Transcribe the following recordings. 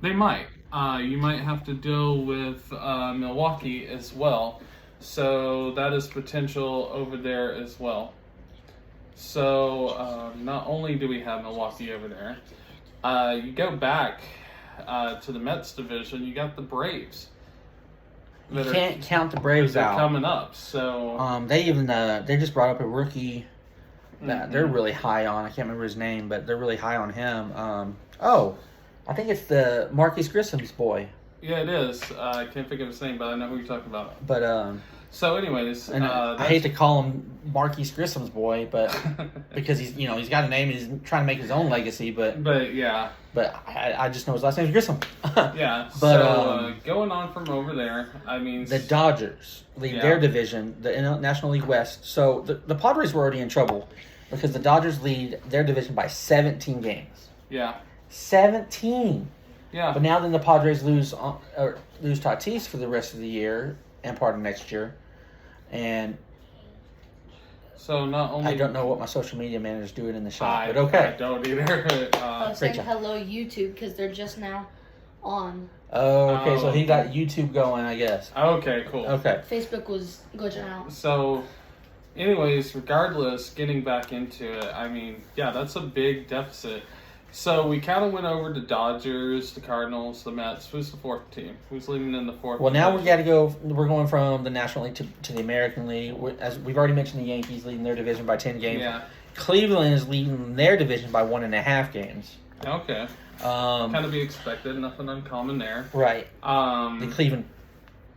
They might. You might have to deal with Milwaukee as well. So that is potential over there as well. So not only do we have Milwaukee over there, you go back to the Mets division, you got the Braves. You can't count the Braves They're out. coming up. So they just brought up a rookie that they're really high on. I can't remember his name, but they're really high on him. I think it's the Marquis Grissom's boy. yeah, it is. I can't think of his name, but I know who you're talking about. But So, anyways, and I hate to call him Marquis Grissom's boy, but because he's got a name, he's trying to make his own legacy. But yeah. But I just know his last name is Grissom. Yeah. But so going on from over there, I mean, the Dodgers lead their division, the National League West. So the Padres were already in trouble because the Dodgers lead their division by 17 games. Yeah. 17. Yeah. But now then the Padres lose Tatis for the rest of the year and part of next year, and so not only I don't know what my social media manager's doing in the shop, but okay. I don't either. I was saying hello YouTube because they're just now on. Oh, okay. So he got YouTube going, I guess. Okay, cool. Okay. Facebook was glitching out. So, anyways, regardless, getting back into it, I mean, yeah, that's a big deficit. So we kind of went over the Dodgers, the Cardinals, the Mets. Who's the fourth team? Who's leading in the fourth? Well, now we got to go. We're going from the National League to the American League. As we've already mentioned, the Yankees leading their division by 10 games. Yeah. Cleveland is leading their division by 1.5 games. Okay. Kind of be expected. Nothing uncommon there. Right. The Cleveland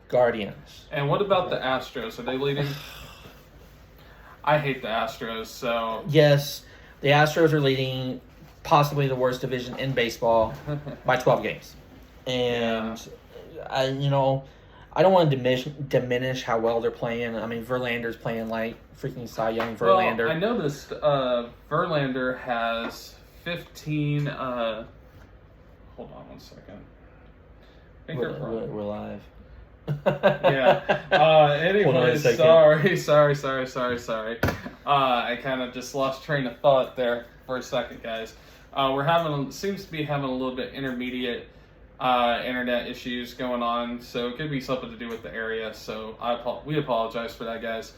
Guardians. And what about the Astros? Are they leading? I hate the Astros. So yes, the Astros are leading possibly the worst division in baseball by 12 games. And, I don't want to diminish how well they're playing. I mean, Verlander's playing like freaking Cy Young Verlander. Well, I noticed Verlander has 15... hold on one second. We're live. Yeah. Anyway, sorry. I kind of just lost train of thought there for a second, guys. Seems to be having a little bit intermediate internet issues going on, so it could be something to do with the area. So we apologize for that, guys.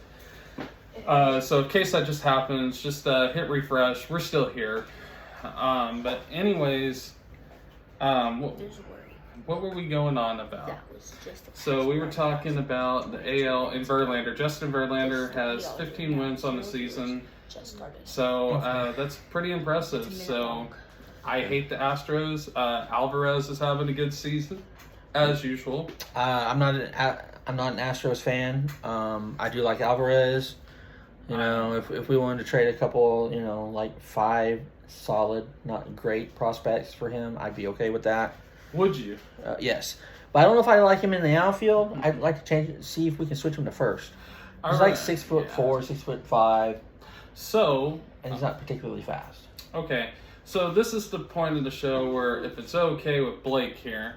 So in case that just happens, just hit refresh. We're still here. But anyways, what were we going on about? So we were talking about the AL and Verlander. Justin Verlander has 15 wins on the season. So that's pretty impressive. So I hate the Astros. Alvarez is having a good season, as usual. I'm not an Astros fan. I do like Alvarez. If we wanted to trade a couple, like 5 solid, not great prospects for him, I'd be okay with that. Would you? Yes. But I don't know if I like him in the outfield. I'd like to change it, see if we can switch him to first. He's like 6'4", 6'5". So, and he's not particularly fast. Okay, so this is the point of the show where, if it's okay with Blake here,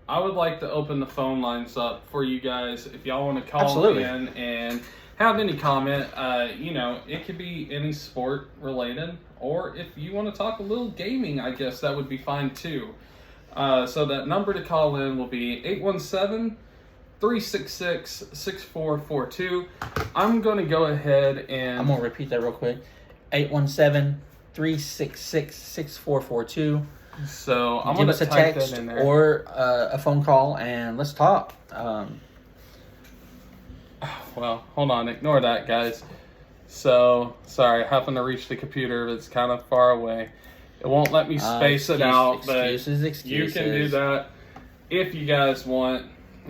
I would like to open the phone lines up for you guys. If y'all want to call in and have any comment, it could be any sport related, or if you want to talk a little gaming, I guess that would be fine too. So that number to call in will be 817-366-6442. I'm going to go ahead and... I'm going to repeat that real quick. 817-366-6442. So I'm going to give us a text or a phone call and let's talk. Well, hold on. Ignore that, guys. So, sorry. I happen to reach the computer. It's kind of far away. It won't let me space it out, but you can do that if you guys want.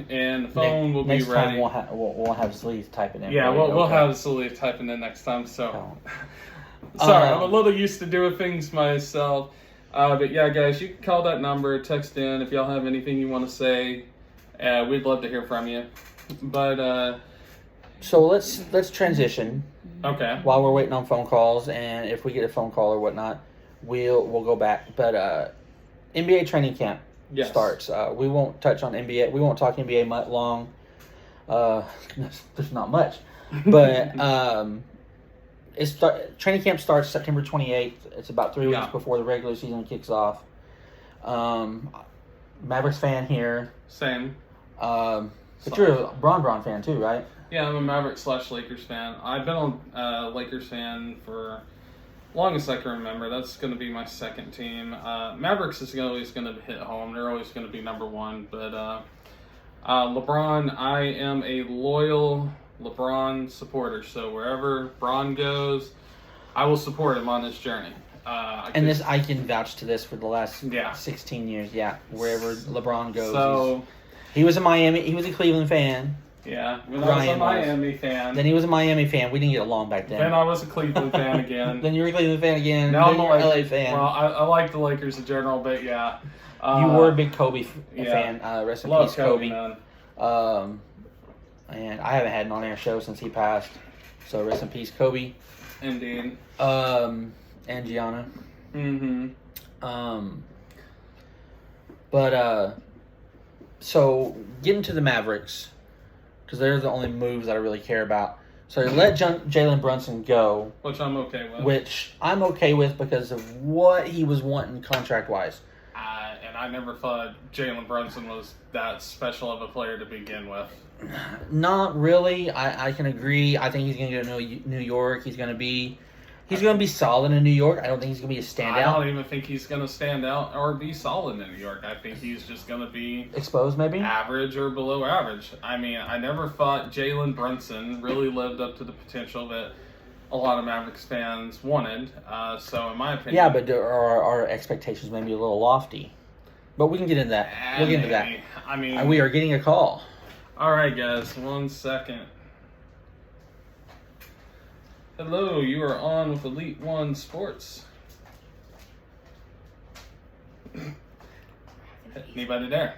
And the phone will be ready. Next time we'll have Sleeve typing in. Yeah, we'll have Sleeve typing in next time. So, sorry, I'm a little used to doing things myself. But yeah, guys, you can call that number, text in if y'all have anything you want to say. We'd love to hear from you. But so let's transition. Okay. While we're waiting on phone calls, and if we get a phone call or whatnot, we'll go back. But NBA training camp starts. We won't touch on NBA. We won't talk NBA much long. There's not much, but training camp starts September 28th. It's about 3 weeks before the regular season kicks off. Mavericks fan here. Same. But you're a Bron fan too, right? Yeah, I'm a Mavericks/Lakers fan. I've been a Lakers fan for longest I can remember. That's going to be my second team. Mavericks is always going to hit home. They're always going to be number one. But LeBron, I am a loyal LeBron supporter. So wherever Bron goes, I will support him on his journey. I can vouch to this for the last 16 years. Yeah, wherever LeBron goes. So he was a Cleveland fan. Yeah, when I was a Miami fan. Then he was a Miami fan. We didn't get along back then. Then I was a Cleveland fan again. Then you were a Cleveland fan again. Now I'm a LA fan. Well, I like the Lakers in general, but yeah. You were a big Kobe fan. Rest in peace, Kobe. Man. And I haven't had an on-air show since he passed. So rest in peace, Kobe. Indeed. And Gianna. Mm-hmm. So getting to the Mavericks, because they're the only moves that I really care about. So they let Jalen Brunson go. Which I'm okay with. Which I'm okay with because of what he was wanting contract-wise. And I never thought Jalen Brunson was that special of a player to begin with. Not really. I can agree. I think he's going to go to New York. He's going to be solid in New York. I don't think he's going to be a standout. I don't even think he's going to stand out or be solid in New York. I think he's just going to be exposed, maybe average or below average. I mean, I never thought Jalen Brunson really lived up to the potential that a lot of Mavericks fans wanted. So, in my opinion, yeah, but our expectations may be a little lofty. But we can get into that. We'll get into that. I mean, we are getting a call. All right, guys. 1 second. Hello, you are on with Elite One Sports. Anybody there?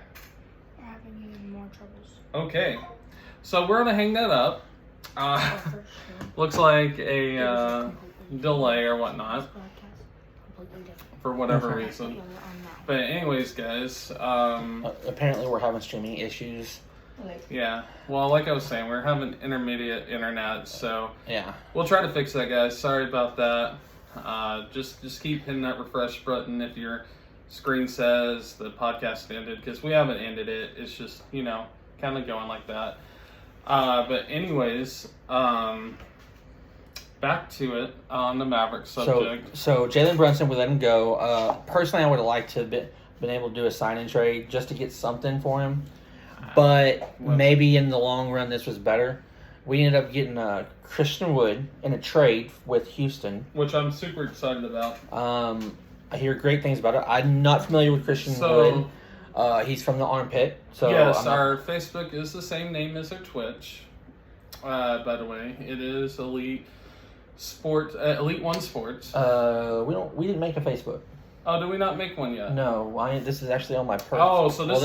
We're having even more troubles. Okay, so we're gonna hang that up. Looks like a delay or whatnot for whatever reason. But anyways, guys. Apparently, we're having streaming issues. Yeah, well, like I was saying, we're having intermediate internet, so yeah, we'll try to fix that, guys. Sorry about that. Just keep hitting that refresh button if your screen says the podcast ended, because we haven't ended it. It's just, kind of going like that. But anyways, back to it on the Mavericks subject. So Jalen Brunson, we let him go. Personally, I would have liked to have been able to do a sign-and trade just to get something for him. But maybe in the long run, this was better. We ended up getting Christian Wood in a trade with Houston, which I'm super excited about. I hear great things about it. I'm not familiar with Christian Wood. He's from the Armpit. So yes, our Facebook is the same name as our Twitch. By the way, it is Elite One Sports. We didn't make a Facebook. Oh, did we not make one yet? No, this is actually on my personal. Oh, so this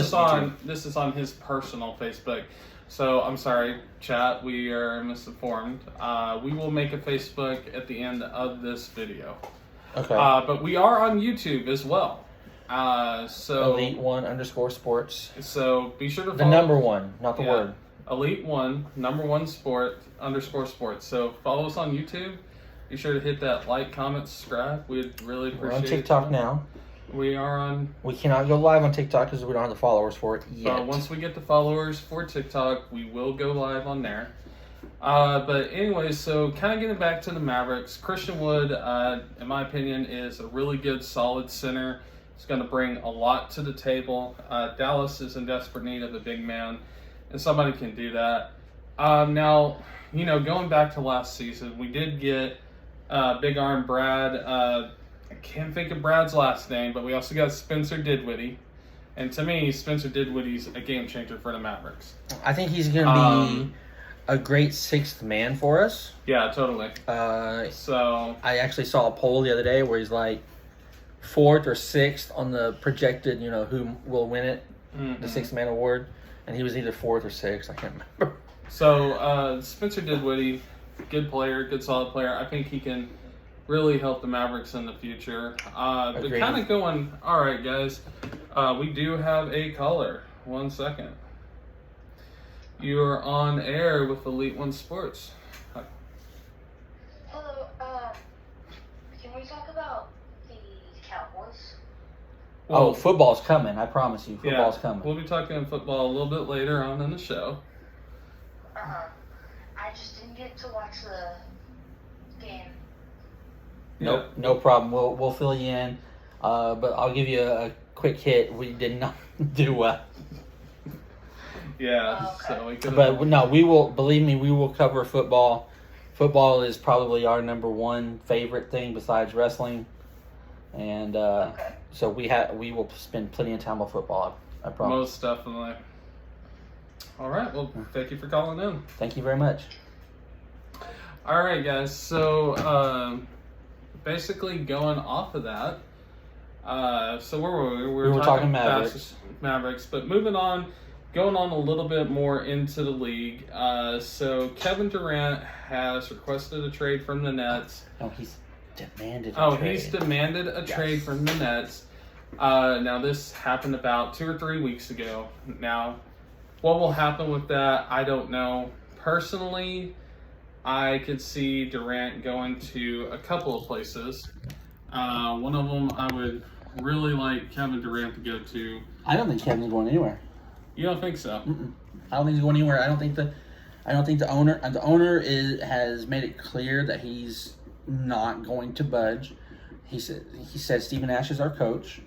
is on his personal Facebook. So I'm sorry, chat. We are misinformed. We will make a Facebook at the end of this video. Okay. But we are on YouTube as well. So Elite One _sports. So be sure to follow the number one, not the word. Elite One #1 sport _sports. So follow us on YouTube. Be sure to hit that like, comment, subscribe. We'd really appreciate it. We're on TikTok now. We are on... We cannot go live on TikTok because we don't have the followers for it yet. Once we get the followers for TikTok, we will go live on there. But anyways, so kind of getting back to the Mavericks, Christian Wood, in my opinion, is a really good, solid center. He's going to bring a lot to the table. Dallas is in desperate need of a big man, and somebody can do that. Now, going back to last season, we did get Big Arm Brad. I can't think of Brad's last name, but we also got Spencer Dinwiddie. And to me, Spencer Dinwiddie's a game changer for the Mavericks. I think he's going to be a great sixth man for us. Yeah, totally. So I actually saw a poll the other day where he's like fourth or sixth on the projected, who will win it, the sixth man award. And he was either fourth or sixth. I can't remember. So Spencer Dinwiddie, good player, good solid player. I think he can really help the Mavericks in the future. But kind of going, all right, guys. We do have a caller. 1 second. You are on air with Elite One Sports. Hi. Hello. Can we talk about the Cowboys? Oh, football's coming. I promise you. Football's coming. We'll be talking football a little bit later on in the show. I just didn't get to watch the game. Nope, no problem. We'll fill you in. But I'll give you a quick hit. We did not do well. Yeah. Oh, okay. So we could. But no, we will. Believe me, we will cover football. Football is probably our number one favorite thing besides wrestling, and so we will spend plenty of time on football. I promise. Most definitely. All right. Well, thank you for calling in. Thank you very much. All right, guys. So basically, going off of that. So where were we? We were talking Mavericks. Mavericks, but moving on. Going on a little bit more into the league. So Kevin Durant has requested a trade from the Nets. No, he's demanded a trade. He's demanded a trade from the Nets. Now, this happened about 2 or 3 weeks ago. Now, what will happen with that, I don't know. Personally, I could see Durant going to a couple of places. One of them I would really like Kevin Durant to go to. I don't think Kevin's going anywhere. You don't think so? I don't think he's going anywhere. I don't think the owner has made it clear that he's not going to budge. He said Steve Nash is our coach,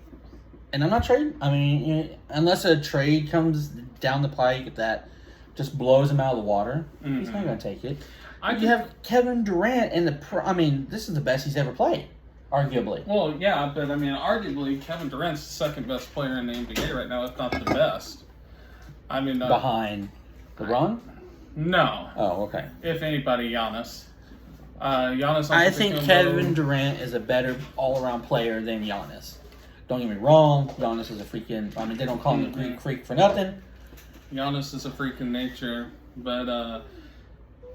and I'm not trading. I mean, unless a trade comes down the pike that just blows him out of the water, he's not going to take it. You have Kevin Durant this is the best he's ever played, arguably. Well, yeah, but I mean, arguably Kevin Durant's the second best player in the NBA right now, if not the best. I mean, behind LeBron? No. Oh, okay. If anybody, Giannis. Giannis. I think Kevin Durant is a better all-around player than Giannis. Don't get me wrong. Giannis is a freaking. I mean, they don't call him the Greek freak for nothing. Giannis is a freak in nature, but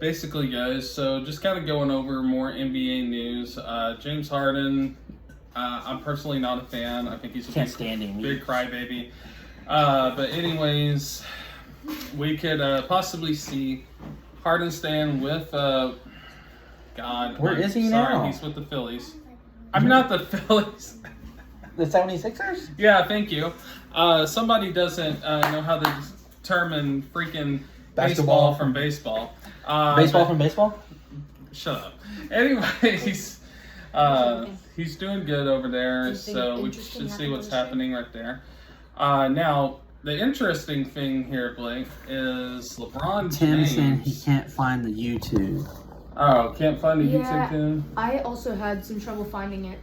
basically, guys. So just kind of going over more NBA news. James Harden. I'm personally not a fan. I think he's a big crybaby. But anyways, we could possibly see Harden staying with Where is he now? He's with the Phillies. I'm not the Phillies. The 76ers? Yeah, thank you. Somebody doesn't know how to determine freaking baseball from baseball. Baseball from baseball? Shut up. Anyways, he's doing good over there, so we should see what's happening right there. Now, the interesting thing here, Blake, is LeBron James. Tim said he can't find the YouTube. Oh, can't find the YouTube, Tim? I also had some trouble finding it.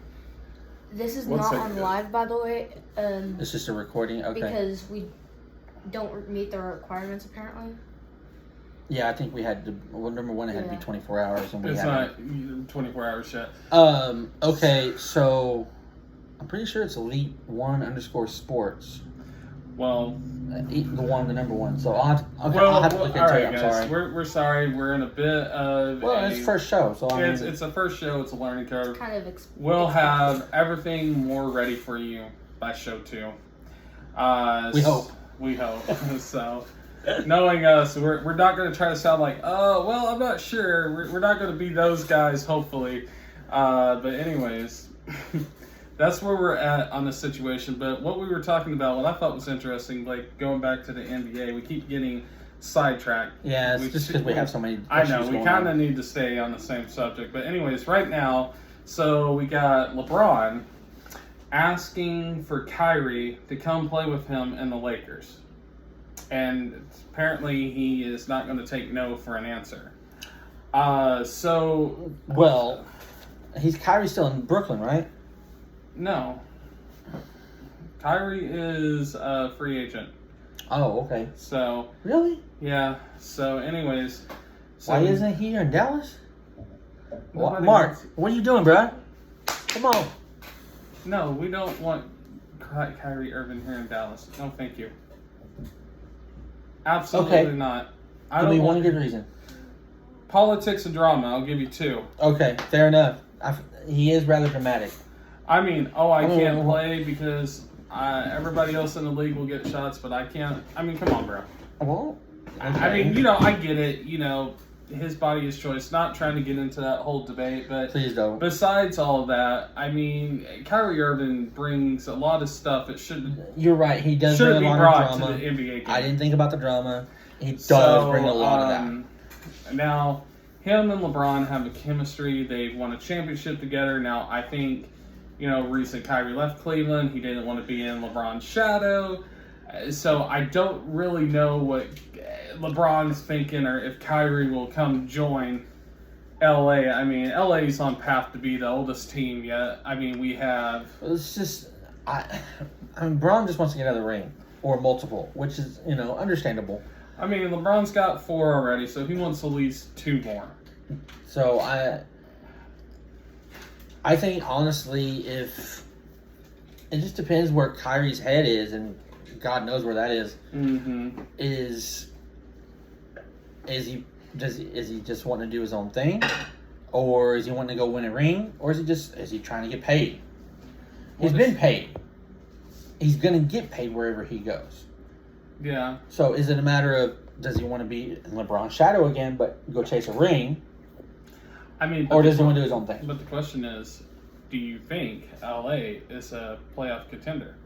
This is What's not on live, by the way. It's just a recording? Okay. Because we don't meet the requirements, apparently. Yeah, I think we had to. Well, number one, it had to be 24 hours, and it's not 24 hours yet. Okay, so I'm pretty sure it's Elite1_sports. Well, the number one. So I'll have to look into right, it. I'm guys, sorry. We're sorry. We're in a bit of. Well, it's first show, so it's a first show. It's a learning curve. It's kind of we'll have everything more ready for you by show 2. We hope. We hope. So, knowing us, we're not going to try to sound like, oh, well, I'm not sure. We're not going to be those guys, hopefully. But anyways. That's where we're at on the situation. But what we were talking about, what I thought was interesting, like going back to the NBA, we keep getting sidetracked. Yeah, it's just because we have so many. I know, we kind of need to stay on the same subject. But anyways, right now, so we got LeBron asking for Kyrie to come play with him in the Lakers. And apparently he is not going to take no for an answer. Well, Kyrie's still in Brooklyn, right? No. Kyrie is a free agent. Oh, okay. So. Really? Yeah. So, anyways. Why isn't he here in Dallas? Mark, what are you doing, bro? Come on. No, we don't want Kyrie Irving here in Dallas. No, thank you. Absolutely not. Give me one good reason. Politics and drama. I'll give you 2. Okay, fair enough. He is rather dramatic. I mean, I can't play because everybody else in the league will get shots, but I can't. I mean, come on, bro. Well, okay. I mean, I get it. his body, his choice. Not trying to get into that whole debate, but Please don't. besides all of that, I mean, Kyrie Irving brings a lot of stuff that shouldn't. You're right. He does Should bring be a lot brought of drama. to the NBA game. I didn't think about the drama. He does bring a lot of that. Now, him and LeBron have a chemistry. They've won a championship together. Now, I think, recent Kyrie left Cleveland. He didn't want to be in LeBron's shadow. So I don't really know what LeBron's thinking or if Kyrie will come join LA. I mean, LA's on path to be the oldest team yet. I mean, we have... It's just... I mean, Braun just wants to get out of the ring. Or multiple, which is, understandable. I mean, LeBron's got 4 already, so he wants at least 2 more. So, I think, honestly, if... It just depends where Kyrie's head is, and God knows where that is. Mm-hmm. Is he just wanting to do his own thing? Or is he wanting to go win a ring? Or is he trying to get paid? He's been paid. He's going to get paid wherever he goes. Yeah. So is it a matter of, does he want to be in LeBron's shadow again, but go chase a ring? I mean, or does he want to do his own thing? But the question is, do you think LA is a playoff contender?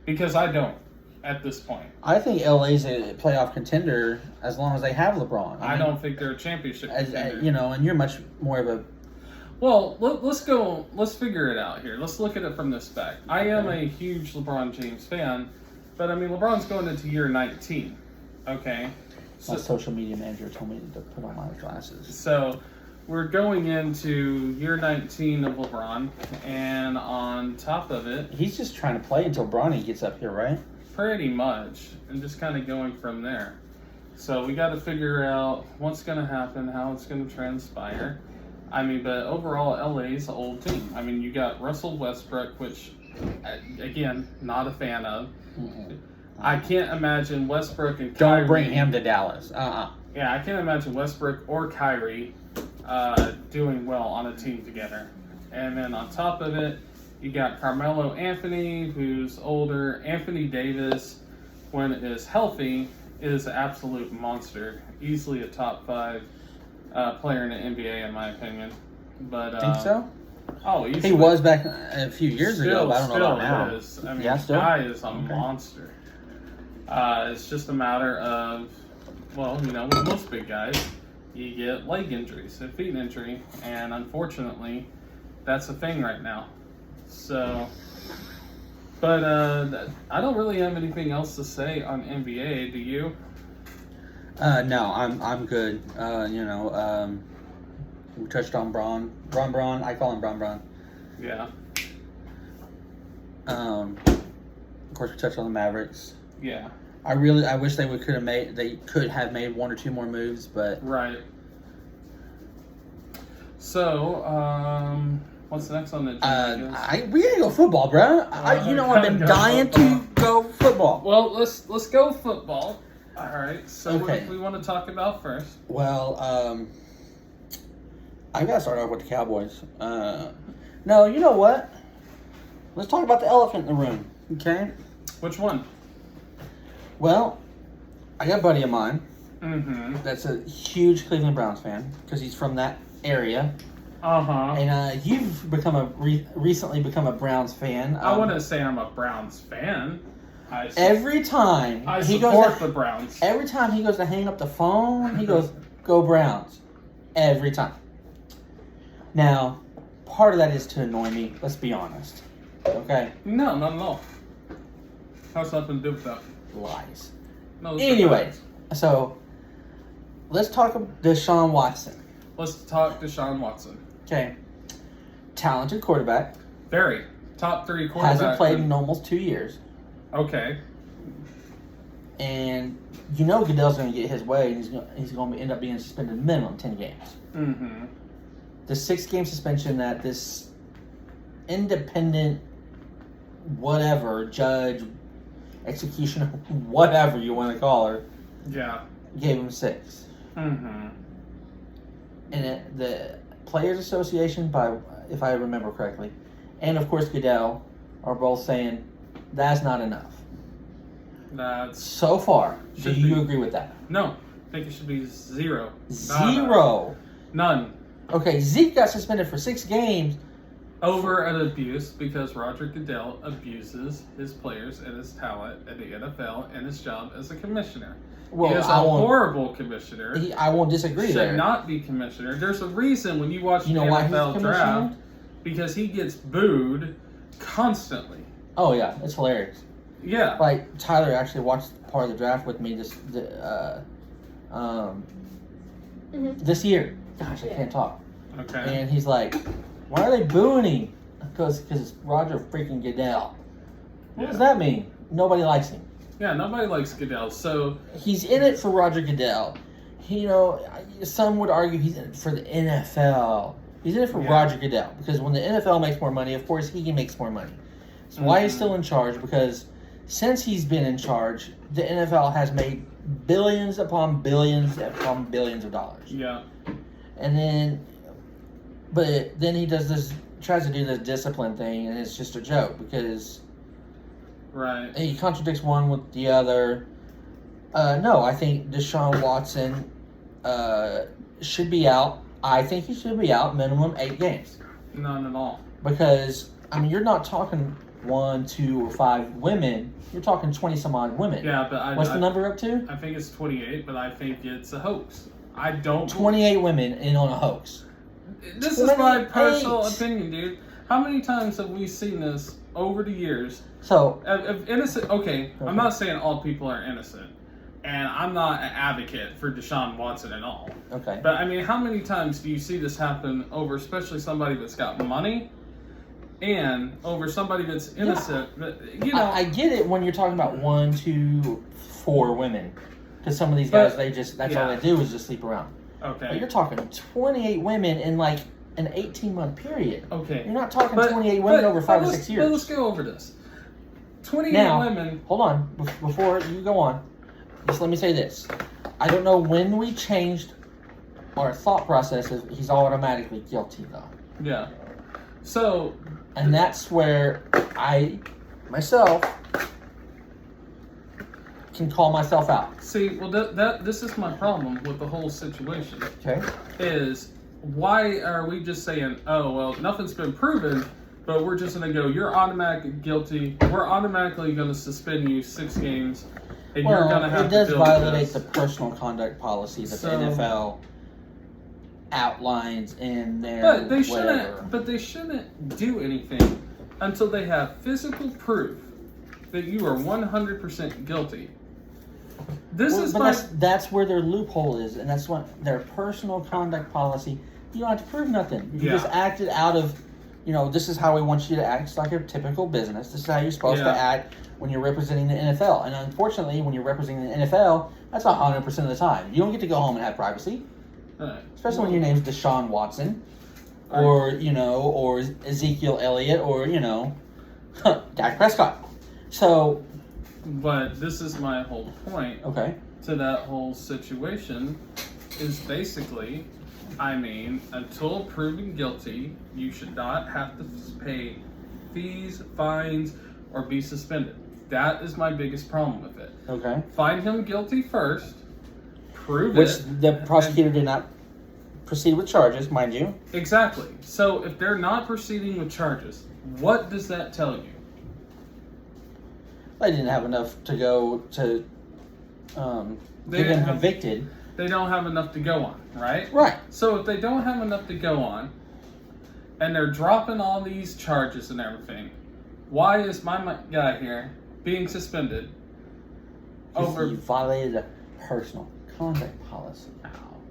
Because I don't at this point. I think LA's a playoff contender as long as they have LeBron. I don't think they're a championship contender. And you're much more of a... Well, let's figure it out here. Let's look at it from this fact. I am a huge LeBron James fan, but I mean, LeBron's going into year 19. Okay? My social media manager told me to put on my glasses. So, we're going into year 19 of LeBron, and on top of it... He's just trying to play until Bronny gets up here, right? Pretty much. And just kind of going from there. So, we got to figure out what's going to happen, how it's going to transpire. I mean, but overall, LA's an old team. I mean, you got Russell Westbrook, which, again, not a fan of. Mm-hmm. I can't imagine Westbrook and Kyrie... Don't bring him to Dallas. Yeah, I can't imagine Westbrook or Kyrie doing well on a team together. And then on top of it, you got Carmelo Anthony, who's older. Anthony Davis, when it is healthy, is an absolute monster. Easily a top 5 player in the NBA, in my opinion. But think so? Oh, he was back a few years ago, but I don't know about now. Is. I mean, the guy is a monster. It's just a matter of, well, with most big guys, you get leg injuries, a feet injury, and unfortunately, that's a thing right now. So, but I don't really have anything else to say on NBA. Do you? No, I'm good. We touched on Braun. I call him Braun. Yeah. Of course, we touched on the Mavericks. Yeah. I wish they could have made 1 or 2 more moves, but right. So, what's next on the agenda? We gotta go football, bro. I've been dying to go football. Well, let's go football. All right. So, what do we want to talk about first? Well, I gotta start off with the Cowboys. No, you know what? Let's talk about the elephant in the room. Okay. Which one? Well, I got a buddy of mine that's a huge Cleveland Browns fan because he's from that area. Uh-huh. And you've recently become a Browns fan. I wouldn't say I'm a Browns fan. Every time he support the Browns. Every time he goes to hang up the phone, he goes, "Go Browns!" Every time. Now, part of that is to annoy me. Let's be honest. Okay. No. Has nothing to do with that. Lies. No. Anyway, so let's talk Deshaun Watson. Let's talk Deshaun Watson. Okay. Talented quarterback. Very. Top 3 quarterback. Hasn't played in almost 2 years. Okay. And Goodell's going to get his way, and he's going to end up being suspended minimum 10 games. Mm-hmm. The 6-game suspension that this independent whatever judge, executioner, whatever you want to call her, gave him 6. Mm-hmm. And the Players Association, if I remember correctly, and of course Goodell, are both saying that's not enough. That's so far. Do you agree with that? No, I think it should be 0. Zero. None. Okay, Zeke got suspended for 6 games. Over an abuse because Roger Goodell abuses his players and his talent in the NFL and his job as a commissioner. Well, he is a horrible commissioner. I won't disagree Should there. not be commissioner. There's a reason when you watch the why he's NFL commissioner? draft, because he gets booed constantly. Oh yeah, it's hilarious. Yeah. Like Tyler actually watched part of the draft with me this year. Gosh, I can't talk. Okay. And he's like, "Why are they booing him?" Because it's Roger freaking Goodell. What does that mean? Nobody likes him. Yeah, nobody likes Goodell. So He's in it for Roger Goodell. Some would argue he's in it for the NFL. He's in it for Roger Goodell because when the NFL makes more money, of course he makes more money. So why he's still in charge? Because since he's been in charge, the NFL has made billions upon billions upon billions of dollars. Yeah. And then, but then he tries to do this discipline thing, and it's just a joke because Right. he contradicts one with the other. No, I think Deshaun Watson should be out. I think he should be out minimum 8 games. None at all. Because, I mean, you're not talking 1, 2, or 5 women. You're talking 20 some odd women. Yeah, but What's the number up to? I think it's 28, but I think it's a hoax. I don't. 28 women in on a hoax. This is my 28. personal opinion, dude. How many times have we seen this over the years? So, Of innocent. Okay, I'm not saying all people are innocent, and I'm not an advocate for Deshaun Watson at all. okay. But I mean, how many times do you see this happen over, especially somebody that's got money, and over somebody that's innocent? But, I get it when you're talking about 1, 2, 4 women. Because some of these guys, that's all they do is just sleep around. Okay. But you're talking 28 women in like an 18-month period. Okay. You're not talking 28 women over 5 or 6 years. But let's go over this. 28 Now, women. Hold on. Before you go on, just let me say this. I don't know when we changed our thought processes. He's automatically guilty, though. Yeah. So. And that's where I, myself, can call myself out. See, well, this is my problem with the whole situation. Okay. Is why are we just saying, oh, well, nothing's been proven, but we're just going to go, you're automatically guilty. We're automatically going to suspend you 6 games, and you're going to have to deal with it does violate this. the personal conduct policy that the NFL outlines in their But they whatever. shouldn't. But they shouldn't do anything until they have physical proof that you are 100% guilty. That's where their loophole is, and that's what their personal conduct policy. You don't have to prove nothing. You just acted out of, this is how we want you to act. It's like a typical business. This is how you're supposed to act when you're representing the NFL. And unfortunately, when you're representing the NFL, that's 100% of the time. You don't get to go home and have privacy. Right. Especially when your name's Deshaun Watson, or or Ezekiel Elliott, or Dak Prescott. So, but this is my whole point. Okay. To that whole situation is basically, I mean, until proven guilty, you should not have to pay fees, fines, or be suspended. That is my biggest problem with it. Okay. Find him guilty first. Prove Which it. the prosecutor did not proceed with charges, mind you. Exactly. So if they're not proceeding with charges, what does that tell you? They didn't have enough to go to get him convicted. They don't have enough to go on, right? Right. So if they don't have enough to go on, and they're dropping all these charges and everything, why is my guy here being suspended over? He violated a personal conduct policy.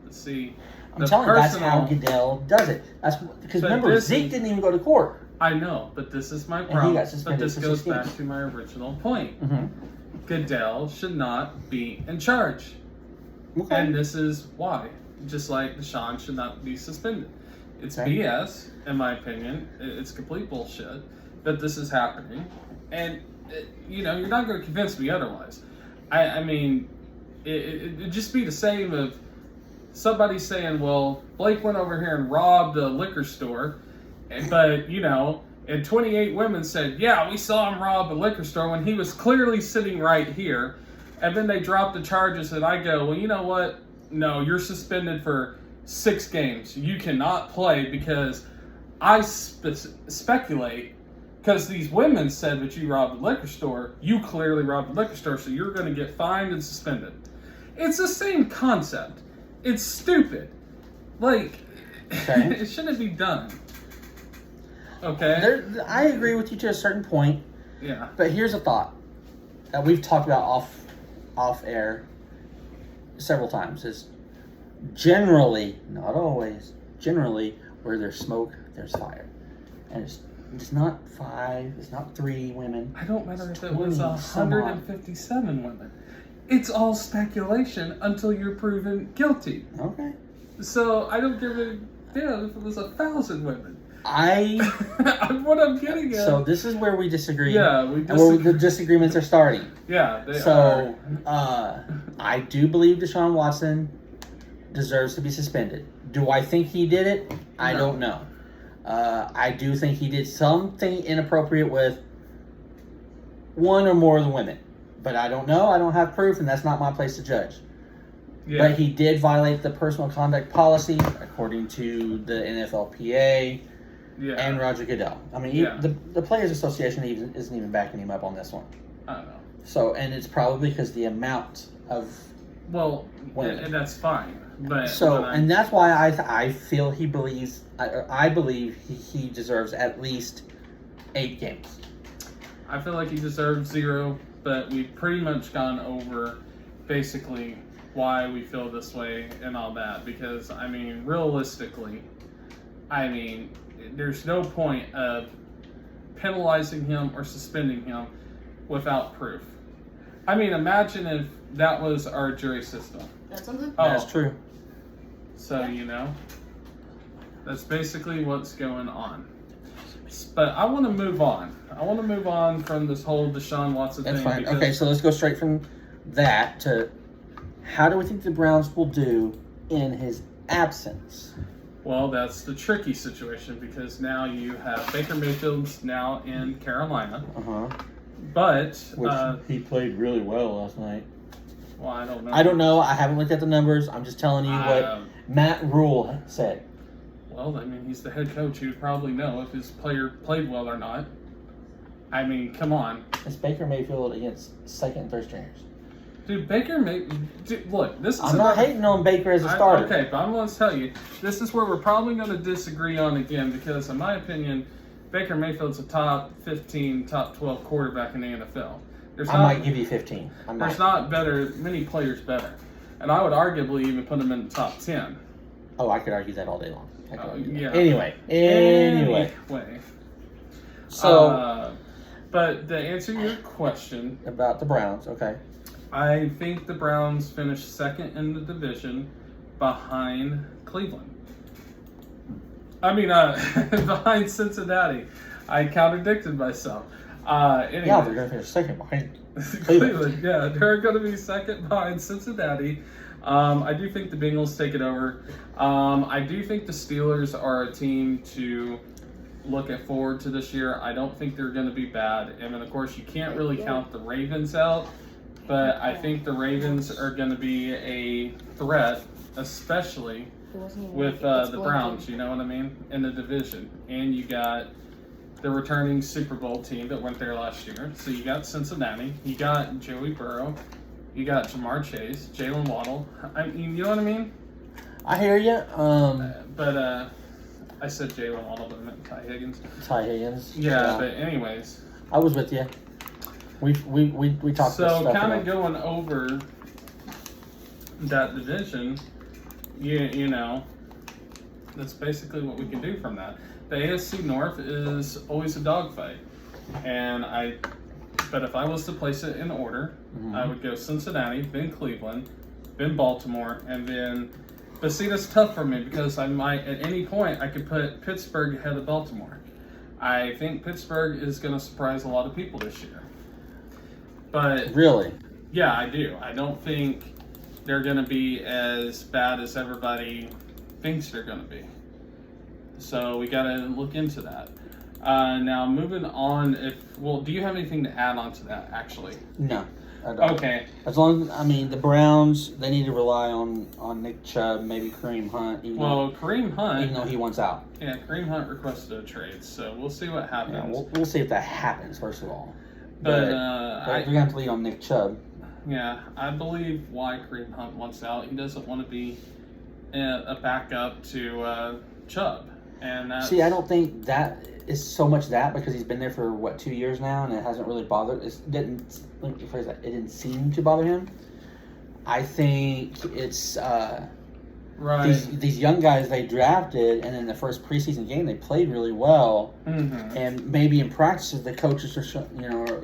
See, I'm telling you, that's how Goodell does it. That's because remember, Zeke didn't even go to court. I know, but this is my And problem. he got suspended But this for goes 6 games. back to my original point. Mm-hmm. Goodell should not be in charge. Okay. And this is why. Just like Deshaun should not be suspended. It's BS, in my opinion. It's complete bullshit that this is happening. And, you're not going to convince me otherwise. I mean, it'd just be the same if somebody saying, well, Blake went over here and robbed a liquor store, but, and 28 women said, yeah, we saw him rob a liquor store when he was clearly sitting right here. And then they drop the charges, and I go, well, you know what? no, you're suspended for 6 games. You cannot play because I speculate, because these women said that you robbed the liquor store, you clearly robbed the liquor store, so you're going to get fined and suspended. It's the same concept. It's stupid. Like, Okay. it shouldn't be done. Okay? I agree with you to a certain point, Yeah. but here's a thought that we've talked about off air several times: is generally, not always, generally where there's smoke, there's fire, and it's not 5, it's not 3 women. I don't matter It's if it was 20 some odd. 157 women. It's all speculation until you're proven guilty. Okay. So I don't give a damn if it was 1,000 women. What I'm getting at. So this is where we disagree. Yeah, we and where disagree. the disagreements are starting. Yeah, they So are. I do believe Deshaun Watson deserves to be suspended. Do I think he did it? I No. don't know. I do think he did something inappropriate with one or more of the women. But I don't know. I don't have proof, and that's not my place to judge. Yeah. But he did violate the personal conduct policy, according to the NFLPA Yeah. and Roger Goodell. I mean, Yeah. the Players Association isn't even backing him up on this one. I don't know. So, and it's probably because the amount of Well, women. and that's fine. But So, when and that's why I feel he believes, I believe he deserves at least 8 games. I feel like he deserves 0, but we've pretty much gone over basically why we feel this way and all that. Because, I mean, realistically, there's no point of penalizing him or suspending him without proof. I mean, imagine if that was our jury system. That's something. Oh. That's true. So, that's basically what's going on. But I want to move on. I want to move on from this whole Deshaun Watson That's thing. fine. because- Okay, so let's go straight from that to how do we think the Browns will do in his absence? Well, that's the tricky situation because now you have Baker Mayfield's now in Carolina. But, He played really well last night. well, I don't know. I don't know. I haven't looked at the numbers. I'm just telling you what Matt Rule said. Well, I mean, he's the head coach. He would probably know if his player played well or not. I mean, come on. It's Baker Mayfield against second and third stringers. Dude, look, this is I'm not hating on Baker as a starter. Okay, but I'm going to tell you, this is where we're probably going to disagree on again because, in my opinion, Baker Mayfield's a top 15, top 12 quarterback in the NFL. I might give you 15. There's not many players better. And I would arguably even put him in the top 10. Oh, I could argue that all day long. I could argue that. Yeah. Anyway. So, but to answer your question, about the Browns, okay. I think the Browns finished second in the division behind Cleveland. I mean, behind Cincinnati. I contradicted myself. Anyway. Yeah, they're going to finish second behind Cleveland. Yeah, they're going to be second behind Cincinnati. I do think the Bengals take it over. I do think the Steelers are a team to look forward to this year. I don't think they're going to be bad. And then, of course, you can't really count the Ravens out. But I think the Ravens are going to be a threat, especially with the Browns, you know what I mean, in the division. And you got the returning Super Bowl team that went there last year. So you got Cincinnati, you got Joey Burrow, you got Jamar Chase, Jalen Waddle. I mean, you know what I mean? I hear you. But I said Jalen Waddle, but I meant Ty Higgins. Ty Higgins. Yeah, but anyways. I was with you. We talked So about stuff. kind of going over that division, you know, that's basically what we can do from that. The AFC North is always a dogfight, but if I was to place it in order, I would go Cincinnati, then Cleveland, then Baltimore, and then. But see, that's tough for me because I might at any point I could put Pittsburgh ahead of Baltimore. I think Pittsburgh is going to surprise a lot of people this year. But really, yeah, I do. I don't think they're going to be as bad as everybody thinks they're going to be. So we got to look into that. Now moving on, do you have anything to add on to that? Actually, no. Okay. As long as, I mean, the Browns, they need to rely on Nick Chubb, maybe Kareem Hunt. Kareem Hunt, even though he wants out. Yeah, Kareem Hunt requested a trade, so we'll see what happens. Yeah, we'll see if that happens, first of all. But you're going to have to lead on Nick Chubb. Yeah, I believe why Kareem Hunt wants out. He doesn't want to be a backup to Chubb. And see, I don't think that is so much that because he's been there for 2 years now, and it hasn't really bothered. It didn't seem to bother him. I think it's right. These young guys they drafted, and in the first preseason game they played really well, and maybe in practices the coaches are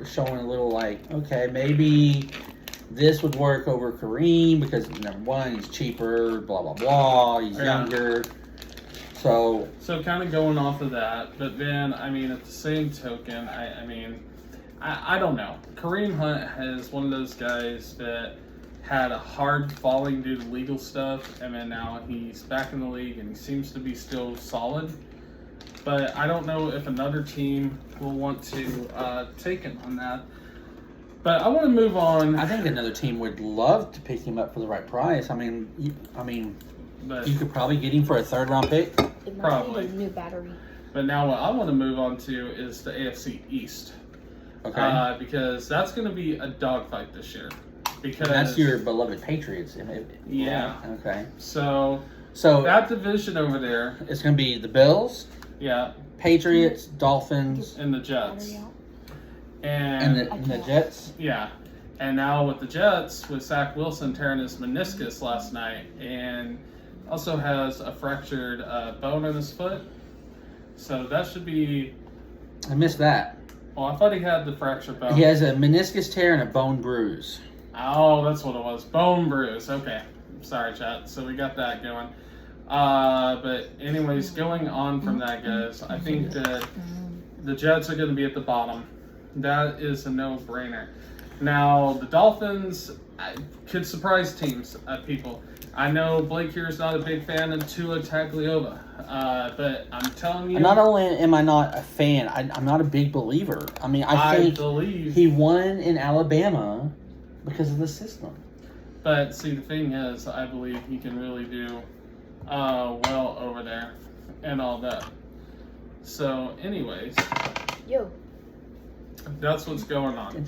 showing a little like, okay, maybe this would work over Kareem because number one, he's cheaper, blah blah blah, he's younger. So kind of going off of that, but then I mean, at the same token, I don't know. Kareem Hunt is one of those guys that had a hard falling due to legal stuff, and then now he's back in the league and he seems to be still solid. But I don't know if another team will want to take him on that. But I want to move on. I think another team would love to pick him up for the right price. But you could probably get him for a 3rd round pick. It might Probably. need a new battery. But now what I want to move on to is the AFC East. Okay. Because that's going to be a dogfight this year. Because and that's your beloved Patriots. Yeah. Okay. So that division over there. It's going to be the Bills. Yeah. Patriots, Dolphins, and the Jets. And the Jets. Yeah. And now with the Jets, with Zach Wilson tearing his meniscus last night, and also has a fractured bone in his foot. So that should be... I missed that. Well, I thought he had the fractured bone. He has a meniscus tear and a bone bruise. Oh, that's what it was. Bone bruise. Okay. Sorry, chat. So we got that going. But anyways, going on from that, guys, I think that the Jets are going to be at the bottom. That is a no-brainer. Now, the Dolphins could surprise teams, people. I know Blake here is not a big fan of Tua Tagovailoa, but I'm telling you... Not only am I not a fan, I'm not a big believer. I mean, I think he won in Alabama because of the system. But, see, the thing is, I believe he can really do well over there and all that. So, anyways... Yo. That's what's going on.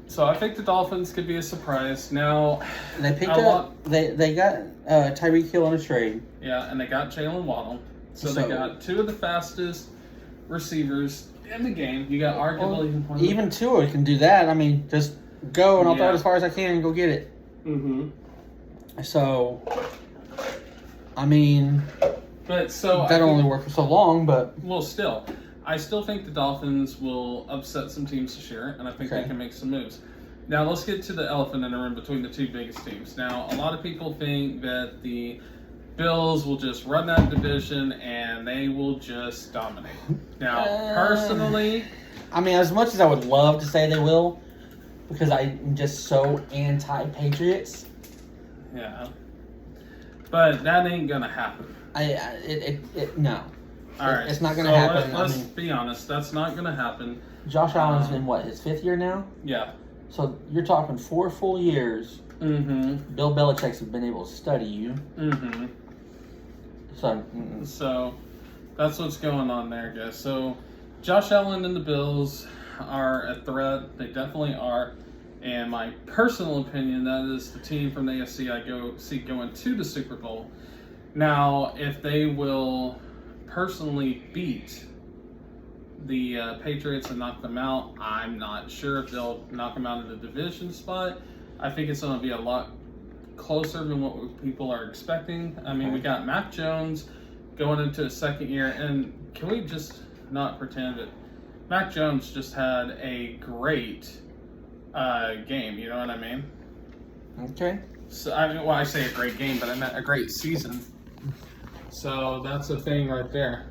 So I think the Dolphins could be a surprise. Now they picked up. They got Tyreek Hill on a trade. Yeah, and they got Jalen Waddle. So they got 2 of the fastest receivers in the game. You got arguably even Tua can do that. I mean, just go and I'll throw it as far as I can and go get it. So, I mean, but so that only worked for so long. But well, still. I still think the Dolphins will upset some teams this year, and I think they can make some moves. Now, let's get to the elephant in the room between the 2 biggest teams. Now, a lot of people think that the Bills will just run that division and they will just dominate. Now, personally... I mean, as much as I would love to say they will, because I'm just so anti-Patriots. Yeah. But that ain't going to happen. No. All right. It's not going to happen. Let's be honest. That's not going to happen. Josh Allen's in his 5th year now? Yeah. So you're talking 4 full years. Bill Belichick's been able to study you. So that's what's going on there, guys. So Josh Allen and the Bills are a threat. They definitely are. And my personal opinion, that is the team from the AFC I see going to the Super Bowl. Now, if they will personally beat the Patriots and knock them out, I'm not sure if they'll knock them out of the division spot. I think it's going to be a lot closer than what people are expecting. I mean, we got Mac Jones going into his 2nd year, and can we just not pretend that Mac Jones just had a great game, you know what I mean? Okay. So I say a great game, but I meant a great season. So that's the thing right there.